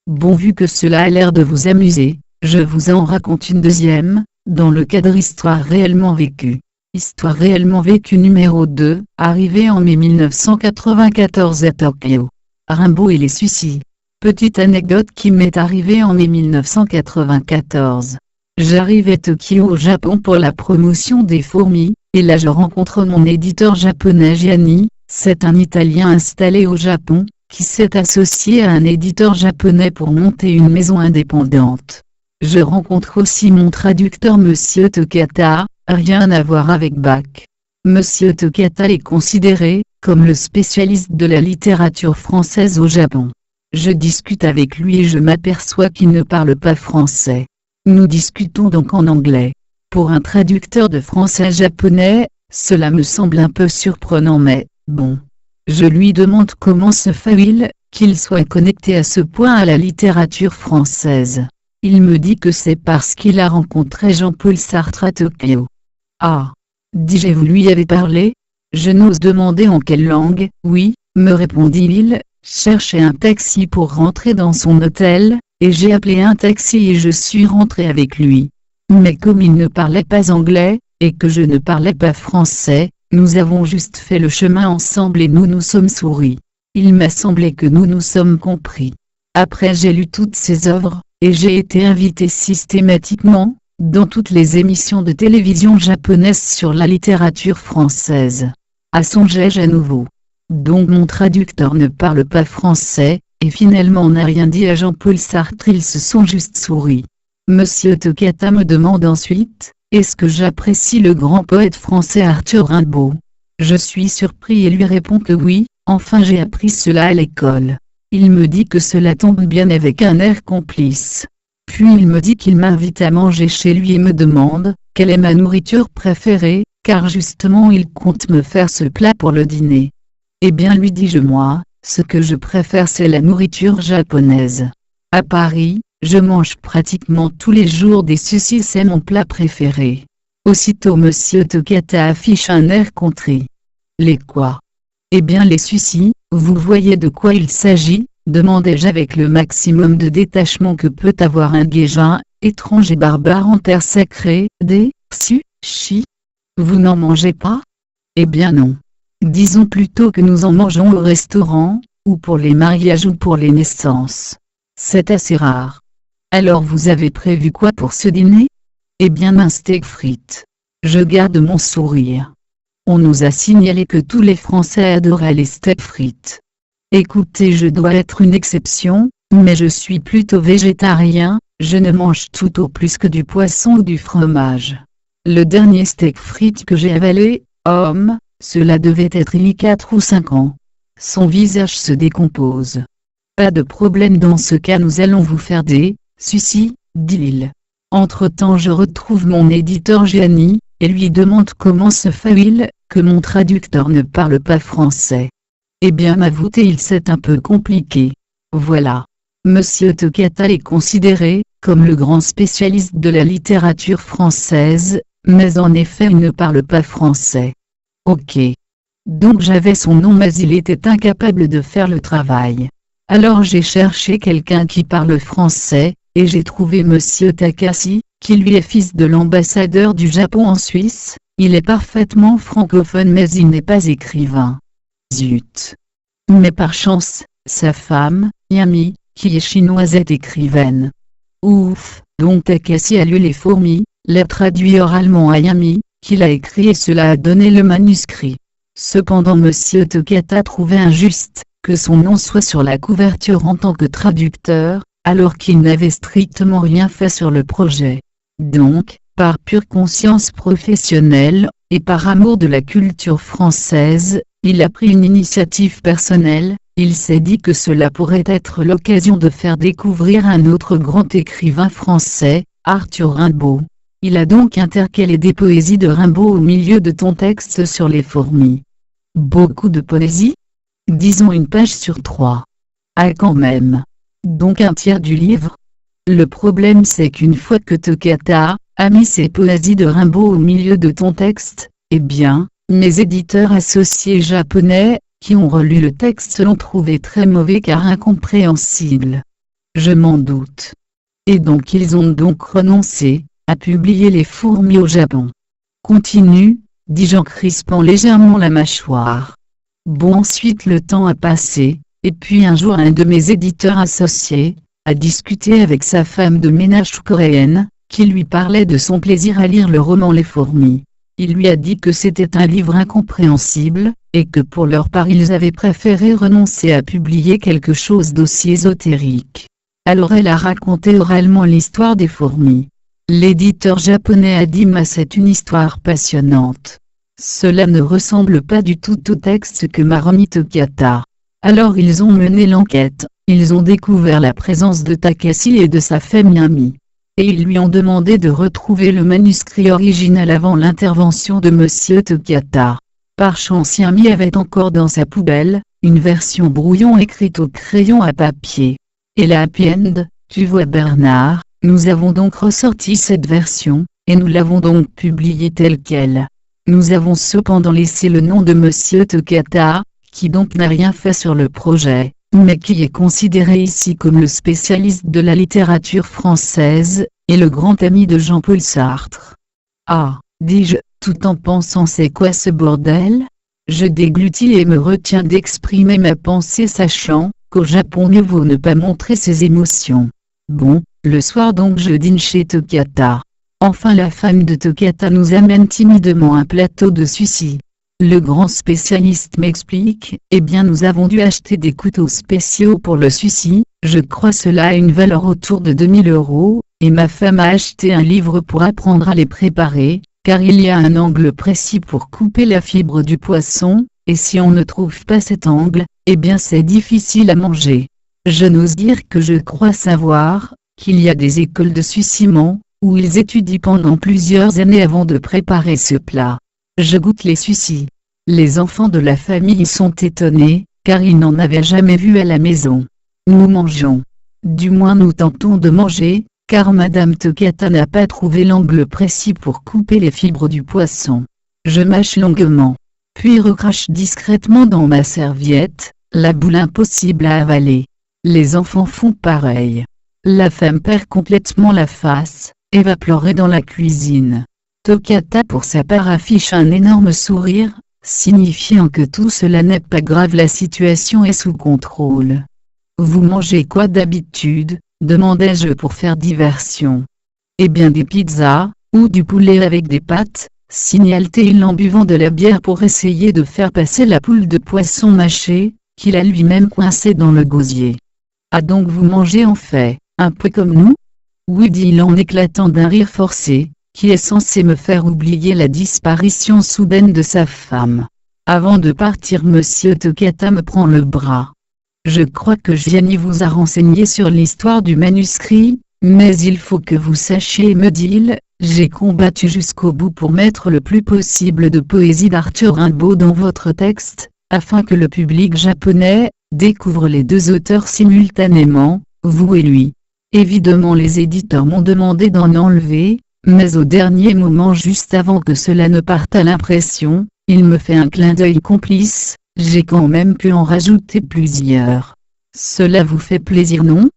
Bon, vu que cela a l'air de vous amuser, je vous en raconte une deuxième, dans le cadre Histoire réellement vécue. Histoire réellement vécue numéro 2, arrivé en mai 1994 à Tokyo. Rimbaud et les suicides. Petite anecdote qui m'est arrivée en mai 1994. J'arrive à Tokyo au Japon pour la promotion des fourmis, et là je rencontre mon éditeur japonais Gianni, c'est un Italien installé au Japon, qui s'est associé à un éditeur japonais pour monter une maison indépendante. Je rencontre aussi mon traducteur Monsieur Tokata, rien à voir avec Bach. Monsieur Tokata est considéré comme le spécialiste de la littérature française au Japon. Je discute avec lui et je m'aperçois qu'il ne parle pas français. Nous discutons donc en anglais. Pour un traducteur de français à japonais, cela me semble un peu surprenant, mais bon. Je lui demande comment se fait-il qu'il soit connecté à ce point à la littérature française. Il me dit que c'est parce qu'il a rencontré Jean-Paul Sartre à Tokyo. Ah, dis-je, vous lui avez parlé? Je n'ose demander en quelle langue. Oui, me répondit-il, cherchait un taxi pour rentrer dans son hôtel, et j'ai appelé un taxi et je suis rentré avec lui. Mais comme il ne parlait pas anglais, et que je ne parlais pas français, nous avons juste fait le chemin ensemble et nous nous sommes souris. Il m'a semblé que nous nous sommes compris. Après j'ai lu toutes ses œuvres, et j'ai été invité systématiquement, dans toutes les émissions de télévision japonaises sur la littérature française. À songeais-je à nouveau. Donc mon traducteur ne parle pas français, et finalement n'a rien dit à Jean-Paul Sartre, ils se sont juste souris. Monsieur Tokata me demande ensuite, est-ce que j'apprécie le grand poète français Arthur Rimbaud? Je suis surpris et lui réponds que oui, enfin j'ai appris cela à l'école. Il me dit que cela tombe bien avec un air complice. Puis il me dit qu'il m'invite à manger chez lui et me demande, quelle est ma nourriture préférée, car justement il compte me faire ce plat pour le dîner. Eh bien, lui dis-je, moi, ce que je préfère c'est la nourriture japonaise. À Paris, je mange pratiquement tous les jours des sushis, c'est mon plat préféré. Aussitôt Monsieur Tokata affiche un air contrit. Les quoi? Eh bien les sushis, vous voyez de quoi il s'agit, demandai-je avec le maximum de détachement que peut avoir un gaijin, étrange et barbare en terre sacrée. Des sushis? Vous n'en mangez pas? Eh bien non. Disons plutôt que nous en mangeons au restaurant, ou pour les mariages ou pour les naissances. C'est assez rare. Alors vous avez prévu quoi pour ce dîner? Eh bien un steak frites. Je garde mon sourire. On nous a signalé que tous les Français adoraient les steaks frites. Écoutez, je dois être une exception, mais je suis plutôt végétarien, je ne mange tout au plus que du poisson ou du fromage. Le dernier steak frites que j'ai avalé, cela devait être il y a 4 ou 5 ans. Son visage se décompose. Pas de problème, dans ce cas nous allons vous faire des sushis, dit-il. Entre-temps je retrouve mon éditeur Gianni, et lui demande comment se fait-il que mon traducteur ne parle pas français. Eh bien m'avoue-t-il, c'est un peu compliqué. Voilà. Monsieur Tokata est considéré comme le grand spécialiste de la littérature française, mais en effet il ne parle pas français. Ok. Donc j'avais son nom mais il était incapable de faire le travail. Alors j'ai cherché quelqu'un qui parle français, et j'ai trouvé Monsieur Takashi, qui lui est fils de l'ambassadeur du Japon en Suisse. Il est parfaitement francophone mais il n'est pas écrivain. Zut. Mais par chance, sa femme, Yami, qui est chinoise, est écrivaine. Ouf, donc Takashi a lu Les Fourmis, l'a traduit oralement à Yami, qui l'a écrit et cela a donné le manuscrit. Cependant Monsieur Tokata trouvait injuste que son nom soit sur la couverture en tant que traducteur, alors qu'il n'avait strictement rien fait sur le projet. Donc, par pure conscience professionnelle, et par amour de la culture française, il a pris une initiative personnelle, il s'est dit que cela pourrait être l'occasion de faire découvrir un autre grand écrivain français, Arthur Rimbaud. Il a donc intercalé des poésies de Rimbaud au milieu de ton texte sur les fourmis. Beaucoup de poésie? Disons 1 page sur 3. Ah quand même. Donc un tiers du livre? Le problème c'est qu'une fois que Tokata a mis ces poésies de Rimbaud au milieu de ton texte, eh bien, mes éditeurs associés japonais, qui ont relu le texte l'ont trouvé très mauvais car incompréhensible. Je m'en doute. Et donc ils ont donc renoncé à publier les fourmis au Japon. Continue, dit Jean crispant légèrement la mâchoire. Bon, ensuite le temps a passé, et puis un jour un de mes éditeurs associés a discuté avec sa femme de ménage coréenne, qui lui parlait de son plaisir à lire le roman Les Fourmis. Il lui a dit que c'était un livre incompréhensible, et que pour leur part ils avaient préféré renoncer à publier quelque chose d'aussi ésotérique. Alors elle a raconté oralement l'histoire des fourmis. L'éditeur japonais a dit: mais c'est une histoire passionnante. Cela ne ressemble pas du tout au texte que m'a remis Tokata. Alors ils ont mené l'enquête, ils ont découvert la présence de Takashi et de sa famille amie. Et ils lui ont demandé de retrouver le manuscrit original avant l'intervention de Monsieur Tokata. Par chance Yami avait encore dans sa poubelle une version brouillon écrite au crayon à papier. Et la happy end, tu vois Bernard, nous avons donc ressorti cette version, et nous l'avons donc publiée telle quelle. Nous avons cependant laissé le nom de Monsieur Tokata, qui donc n'a rien fait sur le projet, mais qui est considéré ici comme le spécialiste de la littérature française, et le grand ami de Jean-Paul Sartre. Ah, dis-je, tout en pensant c'est quoi ce bordel? Je déglutis et me retiens d'exprimer ma pensée, sachant qu'au Japon mieux vaut ne pas montrer ses émotions. Bon, le soir donc je dîne chez Tokata. Enfin la femme de Tokata nous amène timidement un plateau de sushi. Le grand spécialiste m'explique: eh bien nous avons dû acheter des couteaux spéciaux pour le sushi, je crois cela a une valeur autour de 2000 €, et ma femme a acheté un livre pour apprendre à les préparer, car il y a un angle précis pour couper la fibre du poisson, et si on ne trouve pas cet angle, eh bien c'est difficile à manger. Je n'ose dire que je crois savoir qu'il y a des écoles de sushiment, où ils étudient pendant plusieurs années avant de préparer ce plat. Je goûte les sushis. Les enfants de la famille sont étonnés, car ils n'en avaient jamais vu à la maison. Nous mangeons. Du moins nous tentons de manger, car Madame Tokata n'a pas trouvé l'angle précis pour couper les fibres du poisson. Je mâche longuement, puis recrache discrètement dans ma serviette, la boule impossible à avaler. Les enfants font pareil. La femme perd complètement la face, et va pleurer dans la cuisine. Tokata pour sa part affiche un énorme sourire, signifiant que tout cela n'est pas grave, la situation est sous contrôle. Vous mangez quoi d'habitude? Demandai-je pour faire diversion. Eh bien des pizzas, ou du poulet avec des pâtes, signale-t-il en buvant de la bière pour essayer de faire passer la poule de poisson mâché, qu'il a lui-même coincée dans le gosier. Ah donc vous mangez en fait, un peu comme nous? Oui, dit-il en éclatant d'un rire forcé, qui est censé me faire oublier la disparition soudaine de sa femme. Avant de partir Monsieur Tokata me prend le bras. Je crois que Gianni vous a renseigné sur l'histoire du manuscrit, mais il faut que vous sachiez, me dit-il, j'ai combattu jusqu'au bout pour mettre le plus possible de poésie d'Arthur Rimbaud dans votre texte, afin que le public japonais découvre les deux auteurs simultanément, vous et lui. Évidemment les éditeurs m'ont demandé d'en enlever, mais au dernier moment, juste avant que cela ne parte à l'impression, il me fait un clin d'œil complice, j'ai quand même pu en rajouter plusieurs. Cela vous fait plaisir, non?